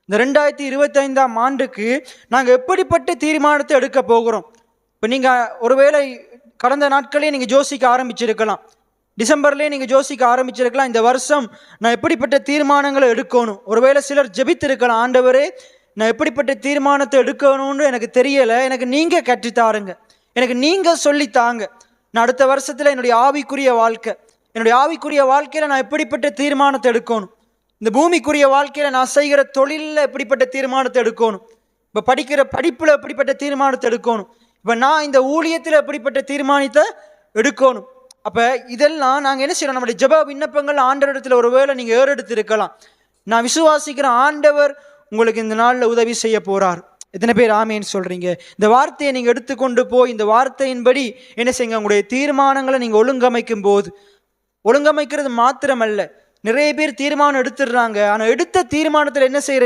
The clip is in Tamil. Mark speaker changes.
Speaker 1: இந்த 2025ஆம் ஆண்டுக்கு நாங்கள் எப்படிப்பட்ட தீர்மானத்தை எடுக்க போகிறோம்? இப்போ நீங்கள் ஒருவேளை கடந்த நாட்களே நீங்கள் யோசிக்க ஆரம்பிச்சிருக்கலாம், டிசம்பர்லேயே நீங்கள் யோசிக்க ஆரம்பிச்சிருக்கலாம், இந்த வருஷம் நான் எப்படிப்பட்ட தீர்மானங்களை எடுக்கணும். ஒருவேளை சிலர் ஜெபித்திருக்கலாம், ஆண்டவரே நான் எப்படிப்பட்ட தீர்மானத்தை எடுக்கணும்னு எனக்கு தெரியலை, எனக்கு நீங்கள் கற்றுத்தாருங்க, எனக்கு நீங்கள் சொல்லித்தாங்க. நான் அடுத்த வருஷத்தில் என்னுடைய ஆவிக்குரிய வாழ்க்கையில் நான் எப்படிப்பட்ட தீர்மானத்தை எடுக்கணும், இந்த பூமிக்குரிய வாழ்க்கையில் நான் செய்கிற தொழிலில் எப்படிப்பட்ட தீர்மானத்தை எடுக்கணும், இப்போ படிக்கிற படிப்பில் எப்படிப்பட்ட தீர்மானத்தை எடுக்கணும், இப்போ நான் இந்த ஊழியத்தில் எப்படிப்பட்ட தீர்மானத்தை எடுக்கணும். அப்போ இதெல்லாம் நாங்கள் என்ன செய்யணும்? நம்முடைய ஜெப விண்ணப்பங்கள் ஆண்டவரிடத்தில் ஒருவேளை நீங்கள் ஏறெடுத்து இருக்கலாம். நான் விசுவாசிக்கிற ஆண்டவர் உங்களுக்கு இந்த நாளில் உதவி செய்ய போகிறார். எத்தனை பேர் ஆமேன்னு சொல்கிறீங்க? இந்த வார்த்தையை நீங்கள் எடுத்துக்கொண்டு போய் இந்த வார்த்தையின்படி என்ன செய்யுங்க? உங்களுடைய தீர்மானங்களை நீங்கள் ஒழுங்கமைக்கும் போது, ஒழுங்கமைக்கிறது மாத்திரமல்ல, நிறைய பேர் தீர்மானம் எடுத்துடுறாங்க, ஆனால் எடுத்த தீர்மானத்தில் என்ன செய்யற